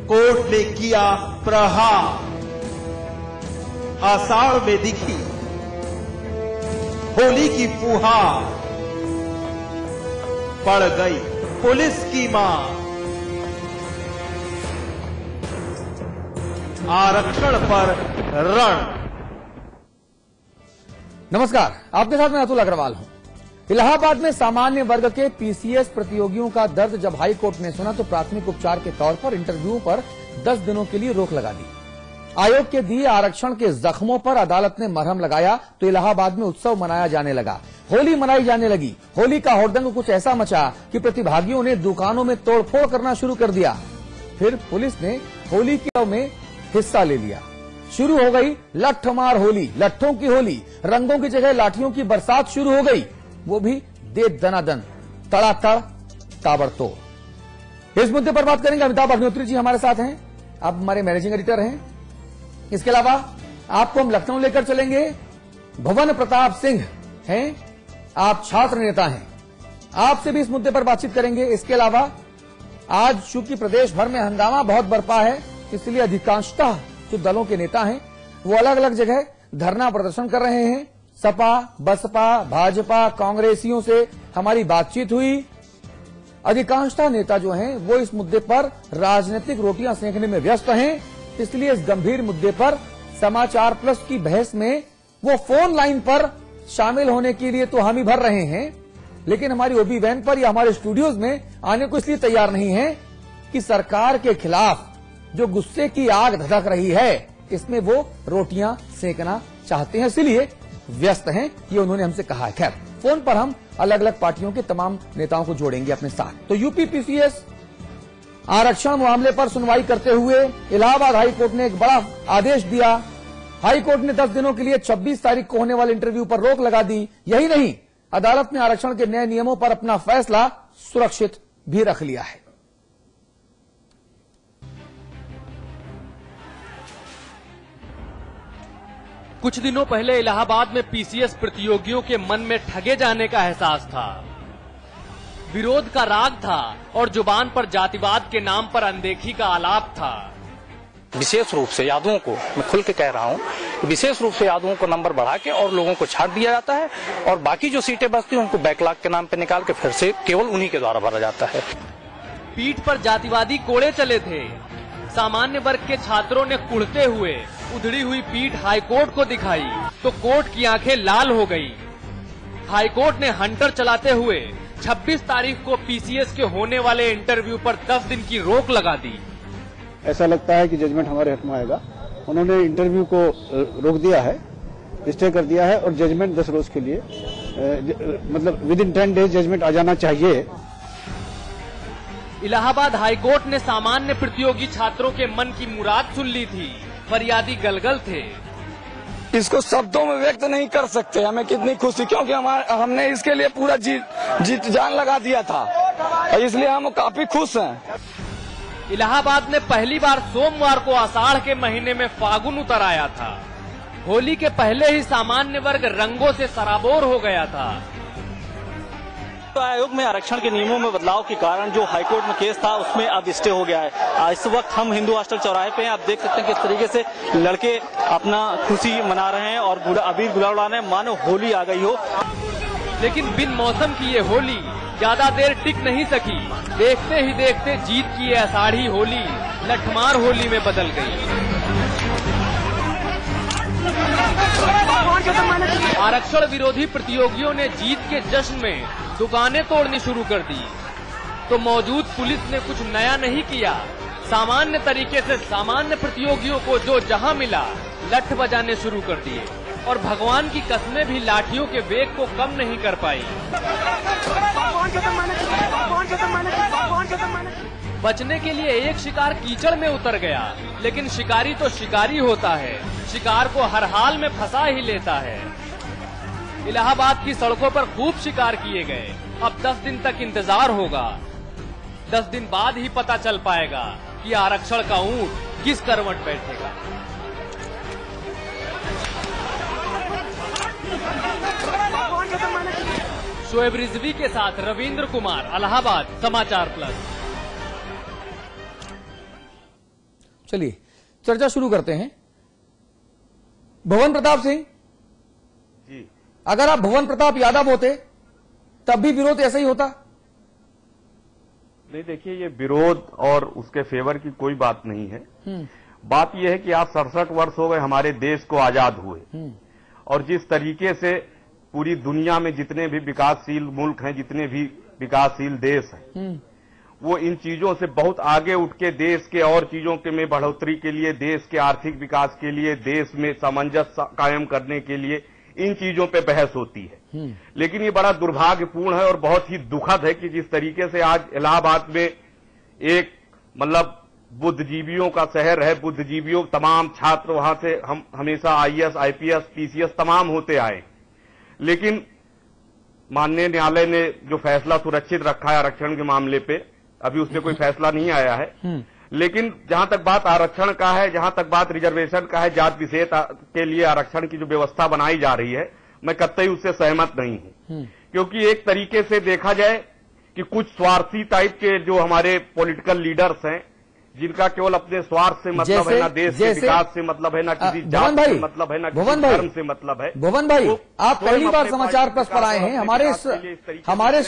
Court ने किया प्रहार। आषाढ़ में दिखी होली की फुहार, पड़ गई पुलिस की मार। आरक्षण पर रण। नमस्कार, आपके साथ मैं अतुल अग्रवाल हूं। इलाहाबाद में सामान्य वर्ग के पीसीएस प्रतियोगियों का दर्द जब हाई कोर्ट ने सुना तो प्राथमिक उपचार के तौर पर इंटरव्यू पर 10 दिनों के लिए रोक लगा दी। आयोग के दिए आरक्षण के जख्मों पर अदालत ने मरहम लगाया तो इलाहाबाद में उत्सव मनाया जाने लगा, होली मनाई जाने लगी। होली का हुड़दंग कुछ ऐसा मचा कि प्रतिभागियों ने दुकानों में तोड़फोड़ करना शुरू कर दिया। फिर पुलिस ने होली के में हिस्सा ले लिया। शुरू हो गई लठमार होली, लट्ठों की होली, रंगों की जगह लाठियों की बरसात शुरू हो गई, वो भी दे दनादन, तड़ातड़, ताबड़तोड़। इस मुद्दे पर बात करेंगे। अमिताभ अग्निहोत्री जी हमारे साथ हैं, आप हमारे मैनेजिंग एडिटर हैं। इसके अलावा आपको हम लखनऊ लेकर चलेंगे। भवन प्रताप सिंह हैं, आप छात्र नेता हैं, आपसे भी इस मुद्दे पर बातचीत करेंगे। इसके अलावा आज चूंकि प्रदेश भर में हंगामा बहुत बरपा है, इसलिए अधिकांशतः जो दलों के नेता हैं वो अलग अलग जगह धरना प्रदर्शन कर रहे हैं। सपा, बसपा, भाजपा, कांग्रेसियों से हमारी बातचीत हुई। अधिकांशतः नेता जो हैं वो इस मुद्दे पर राजनीतिक रोटियां सेंकने में व्यस्त हैं, इसलिए इस गंभीर मुद्दे पर समाचार प्लस की बहस में वो फोन लाइन पर शामिल होने के लिए तो हामी भर रहे हैं, लेकिन हमारी ओबी वैन पर या हमारे स्टूडियोज में आने को इसलिए तैयार नहीं है कि सरकार के खिलाफ जो गुस्से की आग धधक रही है, इसमें वो रोटियां सेकना चाहते हैं, इसलिए व्यस्त हैं, ये उन्होंने हमसे कहा है। खैर, फोन पर हम अलग अलग पार्टियों के तमाम नेताओं को जोड़ेंगे अपने साथ। तो यूपी पीसीएस आरक्षण मामले पर सुनवाई करते हुए इलाहाबाद हाई कोर्ट ने एक बड़ा आदेश दिया। हाई कोर्ट ने 10 दिनों के लिए 26 तारीख को होने वाले इंटरव्यू पर रोक लगा दी। यही नहीं, अदालत ने आरक्षण के नए नियमों पर अपना फैसला सुरक्षित भी रख लिया है। कुछ दिनों पहले इलाहाबाद में पीसीएस प्रतियोगियों के मन में ठगे जाने का एहसास था, विरोध का राग था और जुबान पर जातिवाद के नाम पर अनदेखी का आलाप था। विशेष रूप से यादवों को, मैं खुल के कह रहा हूं, विशेष रूप से यादवों को नंबर बढ़ा के और लोगों को छाट दिया जाता है और बाकी जो सीटें बचती हैं उनको बैकलॉग के नाम पे निकाल के फिर से केवल उन्हीं के द्वारा भरा जाता है। पीठ पर जातिवादी कोड़े चले थे। सामान्य वर्ग के छात्रों ने कुढ़ते हुए उधड़ी हुई पीठ हाईकोर्ट को दिखाई तो कोर्ट की आंखें लाल हो गई। हाईकोर्ट ने हंटर चलाते हुए 26 तारीख को पीसीएस के होने वाले इंटरव्यू पर 10 दिन की रोक लगा दी। ऐसा लगता है कि जजमेंट हमारे हक में आएगा। उन्होंने इंटरव्यू को रोक दिया है, स्टे कर दिया है और जजमेंट 10 रोज के लिए मतलब विद इन 10 डेज जजमेंट आ जाना चाहिए। इलाहाबाद हाईकोर्ट ने सामान्य प्रतियोगी छात्रों के मन की मुराद सुन ली थी। फरियादी गलगल थे। इसको शब्दों में व्यक्त नहीं कर सकते हमें कितनी खुशी, क्योंकि हमने इसके लिए पूरा जीत जान लगा दिया था, इसलिए हम काफी खुश हैं। इलाहाबाद में पहली बार सोमवार को आषाढ़ के महीने में फागुन उतर आया था। होली के पहले ही सामान्य वर्ग रंगों से सराबोर हो गया था। तो आयोग में आरक्षण के नियमों में बदलाव के कारण जो हाईकोर्ट में केस था उसमें अब स्टे हो गया है। इस वक्त हम हिंदू हॉस्टल चौराहे पे हैं, आप देख सकते हैं किस तरीके से लड़के अपना खुशी मना रहे हैं और अबीर गुलाल उड़ा रहे हैं, मानो होली आ गई हो। लेकिन बिन मौसम की ये होली ज्यादा देर टिक नहीं सकी। देखते ही देखते जीत की ये आषाढ़ी होली लठमार होली में बदल गई। आरक्षण विरोधी प्रतियोगियों ने जीत के जश्न में दुकानें तोड़नी शुरू कर दी तो मौजूद पुलिस ने कुछ नया नहीं किया। सामान्य तरीके से सामान्य प्रतियोगियों को जो जहां मिला लठ बजाने शुरू कर दिए और भगवान की कसमें भी लाठियों के वेग को कम नहीं कर पाई। बचने के लिए एक शिकार कीचड़ में उतर गया, लेकिन शिकारी तो शिकारी होता है, शिकार को हर हाल में फंसा ही लेता है। इलाहाबाद की सड़कों पर खूब शिकार किए गए। अब 10 दिन तक इंतजार होगा। 10 दिन बाद ही पता चल पाएगा कि आरक्षण का ऊंट किस करवट बैठेगा। शोएब रिजवी के साथ रविंद्र कुमार, इलाहाबाद, समाचार प्लस। चलिए चर्चा शुरू करते हैं। भवन प्रताप सिंह जी, अगर आप भवन प्रताप यादव होते तब भी विरोध ऐसा ही होता? नहीं, देखिए, ये विरोध और उसके फेवर की कोई बात नहीं है। बात यह है कि आज 67 वर्ष हो गए हमारे देश को आजाद हुए, और जिस तरीके से पूरी दुनिया में जितने भी विकासशील मुल्क हैं, जितने भी विकासशील देश हैं, वो इन चीजों से बहुत आगे उठ के देश के और चीजों के में बढ़ोतरी के लिए, देश के आर्थिक विकास के लिए, देश में सामंजस्य कायम करने के लिए इन चीजों पे बहस होती है। लेकिन ये बड़ा दुर्भाग्यपूर्ण है और बहुत ही दुखद है कि जिस तरीके से आज इलाहाबाद में एक मतलब बुद्धिजीवियों का शहर है, बुद्धिजीवियों तमाम छात्र वहां से हम हमेशा आईएएस, आईपीएस, पीसीएस तमाम होते आए, लेकिन माननीय न्यायालय ने जो फैसला सुरक्षित रखा है आरक्षण के मामले पे, अभी उस पर कोई फैसला नहीं आया है। लेकिन जहां तक बात आरक्षण का है, जहां तक बात रिजर्वेशन का है, जात विशेष के लिए आरक्षण की जो व्यवस्था बनाई जा रही है, मैं कतई उससे सहमत नहीं हूं। क्योंकि एक तरीके से देखा जाए कि कुछ स्वार्थी टाइप के जो हमारे पॉलिटिकल लीडर्स हैं, जिनका केवल अपने स्वार्थ से मतलब है, ना देश के विकास से मतलब है, ना किसी जात से मतलब है, ना किसी धर्म से मतलब है। भुवन भाई, आप पहली बार समाचार प्रेस पर आए हैं, हमारे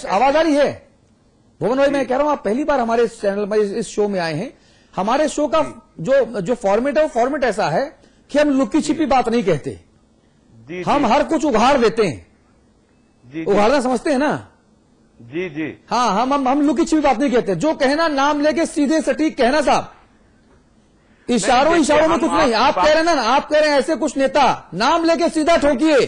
आवाज आ रही है? भुवन भाई, मैं कह रहा हूं आप पहली बार हमारे इस चैनल में, इस शो में आए हैं। हमारे शो का जो फॉर्मेट है, वो फॉर्मेट ऐसा है कि हम लुकी छिपी बात नहीं कहते, हम हर कुछ उघाड़ देते हैं। उघाड़ना समझते हैं ना? जी जी, हाँ, हम लुकी छिपी बात नहीं कहते। जो कहना नाम लेके सीधे सटीक कहना साहब, इशारों में कुछ नहीं। आप कह रहे हैं ना, आप कह रहे हैं ऐसे कुछ नेता नाम लेके सीधा ठोकिए,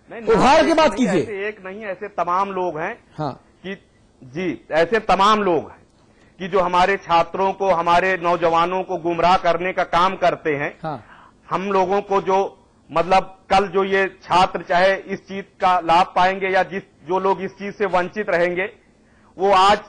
उघाड़ के बात कीजिए। एक नहीं, ऐसे तमाम लोग हैं। हाँ कि जी, ऐसे तमाम लोग हैं कि जो हमारे छात्रों को, हमारे नौजवानों को गुमराह करने का काम करते हैं। हाँ। हम लोगों को जो मतलब कल जो ये छात्र चाहे इस चीज का लाभ पाएंगे या जो लोग इस चीज से वंचित रहेंगे, वो आज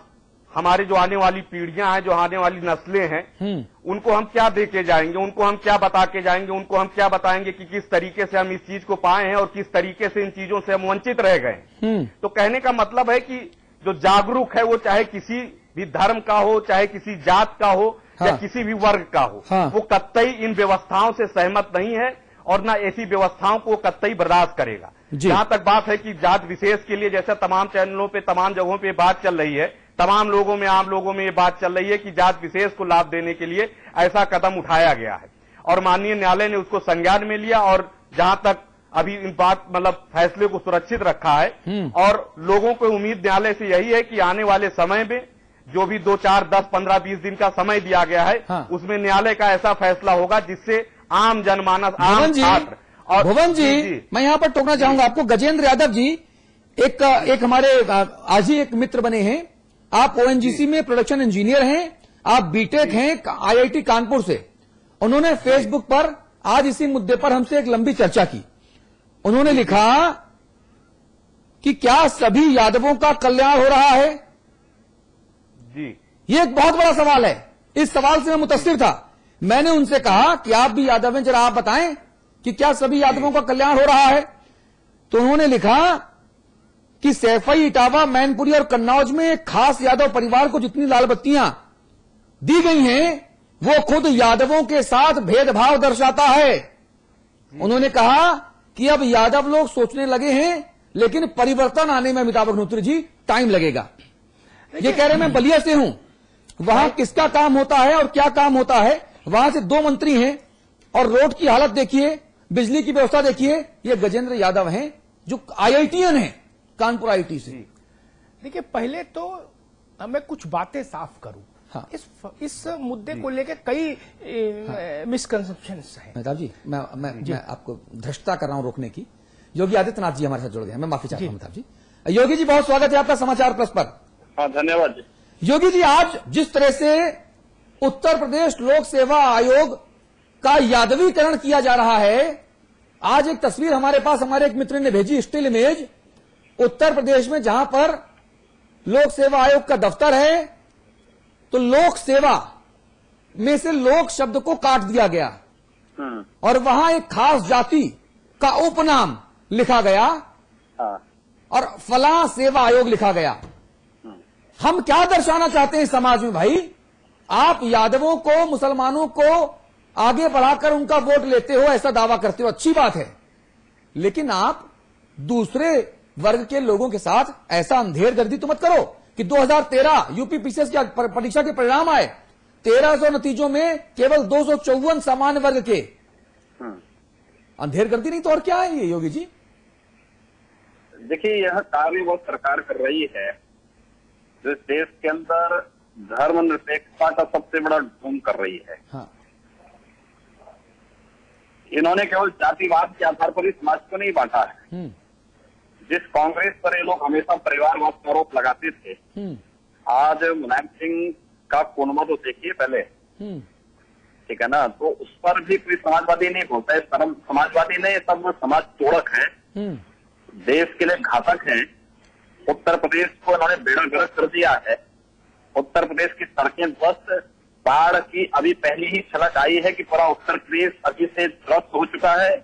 हमारी जो आने वाली पीढ़ियां हैं, जो आने वाली नस्लें हैं, उनको हम क्या दे के जाएंगे, उनको हम क्या बता के जाएंगे, उनको हम क्या बताएंगे कि किस तरीके से हम इस चीज को पाए हैं और किस तरीके से इन चीजों से हम वंचित रह गए। तो कहने का मतलब है कि जो जागरूक है, वो चाहे किसी भी धर्म का हो, चाहे किसी जात का हो, हाँ। या किसी भी वर्ग का हो, हाँ। वो कतई इन व्यवस्थाओं से सहमत नहीं है और ना ऐसी व्यवस्थाओं को कतई बर्दाश्त करेगा। जहां तक बात है कि जात विशेष के लिए, जैसे तमाम चैनलों पे, तमाम जगहों पे बात चल रही है, तमाम लोगों में, आम लोगों में ये बात चल रही है कि जात विशेष को लाभ देने के लिए ऐसा कदम उठाया गया है और माननीय न्यायालय ने उसको संज्ञान में लिया और जहां तक अभी इन बात मतलब फैसले को सुरक्षित रखा है। और लोगों को उम्मीद न्यायालय से यही है कि आने वाले समय में जो भी 2, 4, 10, 15, 20 दिन का समय दिया गया है, हाँ। उसमें न्यायालय का ऐसा फैसला होगा जिससे आम जनमानस, आम छात्र और भुवन जी, मैं यहां पर टोकना चाहूंगा आपको। गजेंद्र यादव जी एक हमारे आज ही एक मित्र बने हैं। आप ओएनजीसी में प्रोडक्शन इंजीनियर हैं, आप बीटेक हैं आईआईटी कानपुर से। उन्होंने फेसबुक पर आज इसी मुद्दे पर हमसे एक लंबी चर्चा की। उन्होंने लिखा कि क्या सभी यादवों का कल्याण हो रहा है? जी, ये एक बहुत बड़ा सवाल है। इस सवाल से मैं मुतस्सिर था। मैंने उनसे कहा कि आप भी यादव हैं, जरा आप बताएं कि क्या सभी यादवों का कल्याण हो रहा है? तो उन्होंने लिखा कि सैफई, इटावा, मैनपुरी और कन्नौज में एक खास यादव परिवार को जितनी लाल बत्तियां दी गई हैं, वो खुद यादवों के साथ भेदभाव दर्शाता है। उन्होंने कहा कि अब यादव लोग सोचने लगे हैं, लेकिन परिवर्तन आने में अमिताभ अग्निहोत्री जी टाइम लगेगा। ये कह रहे मैं बलिया से हूं, वहां किसका काम होता है और क्या काम होता है। वहां से 2 मंत्री हैं और रोड की हालत देखिए, बिजली की व्यवस्था देखिए। ये गजेंद्र यादव हैं जो आईआईटीएन हैं, कानपुर आईआईटी से। देखिए, पहले तो मैं कुछ बातें साफ करूं। हाँ। इस मुद्दे को लेकर कई मिसकंसेप्शंस हैं। मेहताब जी, मैं आपको धृष्टता कर रहा हूं रोकने की। योगी आदित्यनाथ जी हमारे साथ जुड़ गए, मैं माफी चाहता हूं मेहताब जी। योगी जी, बहुत स्वागत है आपका समाचार प्लस पर। हाँ, धन्यवाद जी। योगी जी, आज जिस तरह से उत्तर प्रदेश लोक सेवा आयोग का यादवीकरण किया जा रहा है, आज एक तस्वीर हमारे पास हमारे एक मित्र ने भेजी, स्टिल इमेज, उत्तर प्रदेश में जहां पर लोक सेवा आयोग का दफ्तर है, तो लोक सेवा में से लोक शब्द को काट दिया गया और वहां एक खास जाति का उपनाम लिखा गया और फलां सेवा आयोग लिखा गया। हम क्या दर्शाना चाहते हैं समाज में भाई आप यादवों को, मुसलमानों को आगे बढ़ाकर उनका वोट लेते हो, ऐसा दावा करते हो, अच्छी बात है, लेकिन आप दूसरे वर्ग के लोगों के साथ ऐसा अंधेरगर्दी तो मत करो कि 2013 यूपी पीसीएस की परीक्षा के परिणाम आए, 1300 नतीजों में केवल 254 सामान्य वर्ग के। अंधेरगर्दी नहीं तो और क्या है ये योगी जी? देखिए, यह कार्य वो सरकार कर रही है जो देश के अंदर धर्मनिरपेक्षता का सबसे बड़ा ढोंग कर रही है। हाँ। इन्होंने केवल जातिवाद के आधार पर इस समाज को नहीं बांटा है। जिस कांग्रेस पर ये लोग हमेशा परिवारवाद का आरोप लगाते थे, आज मुलायम सिंह का कोनमा तो देखिए पहले, ठीक है ना, तो उस पर भी कोई समाजवादी नहीं बोलता है, समाजवादी नहीं, सब समाज तोड़क है, देश के लिए घातक है। उत्तर प्रदेश को इन्होंने बेड़ा गर्क कर दिया है। उत्तर प्रदेश की सड़कें ध्वस्त, बाढ़ की अभी पहली ही झलक आई है कि पूरा उत्तर प्रदेश अभी से ध्वस्त हो चुका है।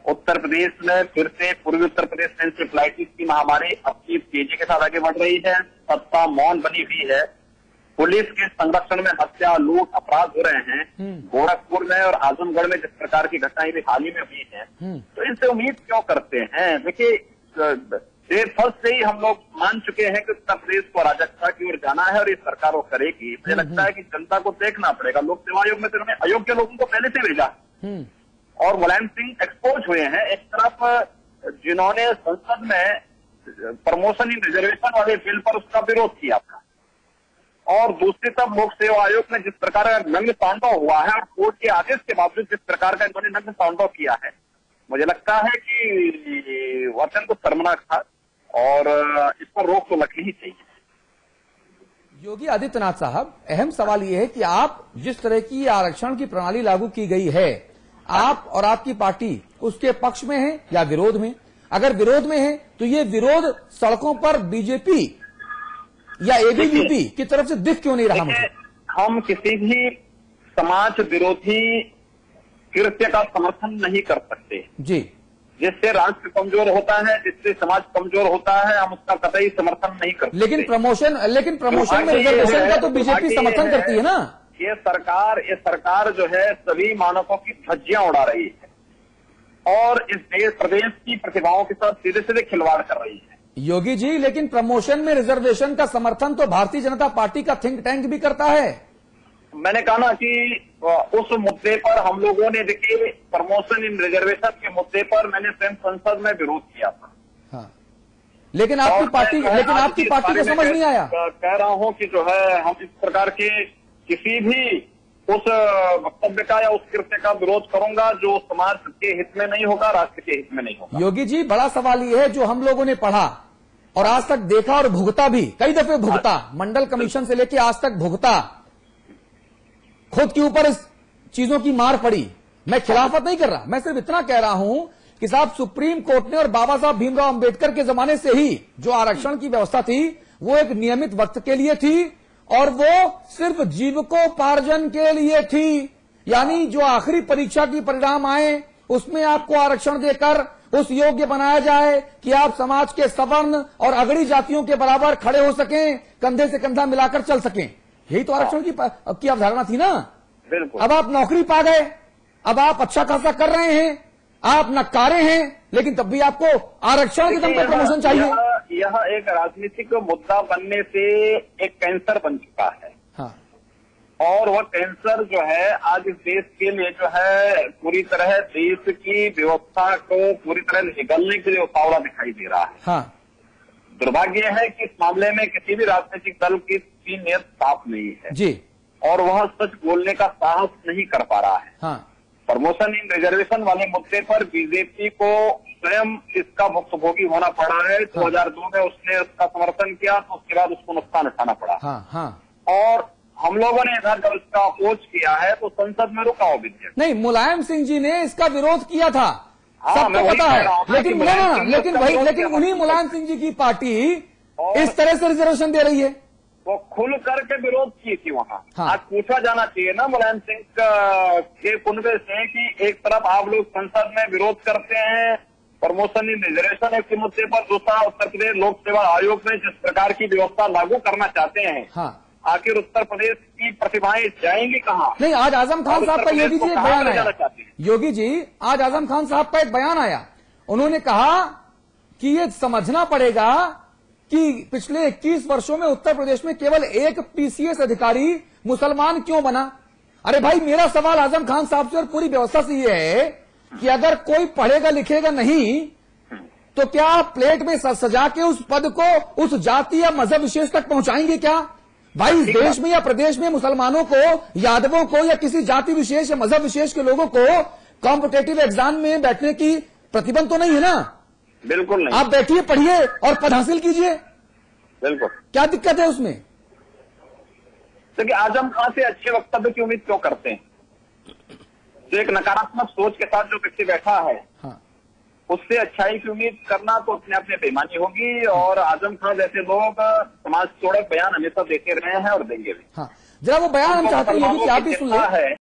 उत्तर प्रदेश में फिर से पूर्वी उत्तर प्रदेश में इंसेफ्लाइटिस की महामारी अब की तेजी के साथ आगे बढ़ रही है। सत्ता मौन बनी हुई है। पुलिस के संरक्षण में हत्या, लूट, अपराध हो रहे हैं। गोरखपुर में और आजमगढ़ में जिस प्रकार की घटनाएं भी हाल ही में हुई हैं, तो इनसे उम्मीद क्यों करते हैं? देखिए, फर्स्ट से ही हम लोग मान चुके हैं कि उत्तर प्रदेश को अराजकता की ओर जाना है और ये सरकार वो करेगी। मुझे लगता है कि जनता को देखना पड़ेगा। लोक सेवा आयोग में तो उन्होंने अयोग्य लोगों को पहले से भेजा और मुलायम सिंह एक्सपोज हुए हैं। एक तरफ जिन्होंने संसद में प्रमोशन इन रिजर्वेशन वाले बिल पर उसका विरोध किया था, और दूसरी तरफ लोक सेवा आयोग में जिस प्रकार का नग्न तांडव हुआ है और कोर्ट के आदेश के बावजूद जिस प्रकार का इन्होंने नग्न तांडव किया है, मुझे लगता है कि वो अत्यंत शर्मनाक था और इस पर रोक तो लगनी ही चाहिए। योगी आदित्यनाथ साहब, अहम सवाल यह है कि आप जिस तरह की आरक्षण की प्रणाली लागू की गई है, आप और आपकी पार्टी उसके पक्ष में है या विरोध में? अगर विरोध में है तो ये विरोध सड़कों पर बीजेपी या एबीवीपी की तरफ से दिख क्यों नहीं रहा? मुझे हम किसी भी समाज विरोधी कृत्य का समर्थन नहीं कर सकते जी। जिससे राष्ट्र कमजोर होता है, जिससे समाज कमजोर होता है, हम उसका कतई समर्थन नहीं कर सकते। लेकिन प्रमोशन में रिजर्वेशन का तो बीजेपी समर्थन करती है ना। ये सरकार जो है सभी मानकों की धज्जियां उड़ा रही है और इस देश प्रदेश की प्रतिभाओं के साथ सीधे सीधे खिलवाड़ कर रही है। योगी जी, लेकिन प्रमोशन में रिजर्वेशन का समर्थन तो भारतीय जनता पार्टी का थिंक टैंक भी करता है। मैंने कहा ना कि उस मुद्दे पर हम लोगों ने, देखिए, प्रमोशन इन रिजर्वेशन के मुद्दे पर मैंने स्वयं संसद में विरोध किया था। हाँ। लेकिन आपकी पार्टी को समझ नहीं आया। कह रहा हूं कि जो है हम इस प्रकार के किसी भी उस वक्तव्य का या उस कृत्य का विरोध करूंगा जो समाज के हित में नहीं होगा, राष्ट्र के हित में नहीं होगा। योगी जी, बड़ा सवाल ये है जो हम लोगों ने पढ़ा और आज तक देखा और भुगता भी, कई दफे भुगता, मंडल कमीशन से लेकर आज तक भुगता, खुद के ऊपर इस चीजों की मार पड़ी। मैं खिलाफत नहीं कर रहा, मैं सिर्फ इतना कह रहा हूं कि साहब, सुप्रीम कोर्ट ने और बाबा साहब भीमराव अंबेडकर के जमाने से ही जो आरक्षण की व्यवस्था थी वो एक नियमित वक्त के लिए थी और वो सिर्फ जीविकोपार्जन के लिए थी। यानी जो आखिरी परीक्षा की परिणाम आए उसमें आपको आरक्षण देकर उस योग्य बनाया जाए कि आप समाज के सवर्ण और अगड़ी जातियों के बराबर खड़े हो सकें, कंधे से कंधा मिलाकर चल सकें। यही तो आरक्षण की अवधारणा थी ना। बिल्कुल। अब आप नौकरी पा गए, अब आप अच्छा खासा कर रहे हैं, आप नकारे हैं, लेकिन तब भी आपको आरक्षण के दम पर प्रमोशन चाहिए। यह एक राजनीतिक मुद्दा बनने से एक कैंसर बन चुका है। हाँ। और वह कैंसर जो है आज इस देश के लिए जो है पूरी तरह देश की व्यवस्था को पूरी तरह निगलने के लिए उतावला दिखाई दे रहा है। हाँ। दुर्भाग्य है कि इस मामले में किसी भी राजनीतिक दल की नीयत साफ नहीं है जी, और वह सच बोलने का साहस नहीं कर पा रहा है। हाँ। प्रमोशन इन रिजर्वेशन वाले मुद्दे पर बीजेपी को स्वयं इसका भुक्तभोगी होना पड़ा है। 2002 में उसने उसका समर्थन किया तो उसके बाद उसको नुकसान उठाना पड़ा। हाँ, हाँ। और हम लोगों ने इधर जब इसका अपोज किया है तो संसद में रुका हो विधेयक। नहीं, मुलायम सिंह जी ने इसका विरोध किया था, सबको पता है, लेकिन उन्हीं मुलायम सिंह जी की पार्टी इस तरह से रिजर्वेशन दे रही है। वो खुल करके विरोध की थी वहां। हाँ। आज पूछा जाना चाहिए ना मुलायम सिंह के कुनबे से कि एक तरफ आप लोग संसद में विरोध करते हैं प्रमोशन इन रिजर्वेशन के मुद्दे पर, दूसरा उत्तर प्रदेश लोक सेवा आयोग में जिस प्रकार की व्यवस्था लागू करना चाहते हैं। हाँ। आखिर उत्तर प्रदेश की प्रतिभाएं जाएंगी कहाँ? नहीं, आज आजम खान साहब का योगी जी एक बयान आया। चाहते हैं योगी जी, आज आजम खान साहब का एक बयान आया। उन्होंने कहा कि ये समझना पड़ेगा कि पिछले 21 वर्षों में उत्तर प्रदेश में केवल एक पीसीएस अधिकारी मुसलमान क्यों बना। अरे भाई, मेरा सवाल आजम खान साहब से और पूरी व्यवस्था से ये है कि अगर कोई पढ़ेगा लिखेगा नहीं तो क्या आप प्लेट में सजा के उस पद को उस जाति या मजहब विशेष तक पहुंचाएंगे क्या? भाई, इस देश में या प्रदेश में मुसलमानों को, यादवों को या किसी जाति विशेष या मजहब विशेष के लोगों को कॉम्पिटेटिव एग्जाम में बैठने की प्रतिबंध तो नहीं है ना? बिल्कुल नहीं। आप बैठिए, पढ़िए और पद हासिल कीजिए। बिल्कुल। क्या दिक्कत है उसमें? क्योंकि आजम खान से अच्छे वक्तव्य की उम्मीद क्यों करते हैं? जो एक नकारात्मक सोच के साथ जो व्यक्ति बैठा है, हाँ, उससे अच्छाई की उम्मीद करना तो अपने अपने बेईमानी होगी। और आजम खान जैसे लोग समाज तोड़क बयान हमेशा देते रहे हैं और देंगे भी। हाँ, जरा वो बयान हम चाहते हैं कि आप भी सुन लें।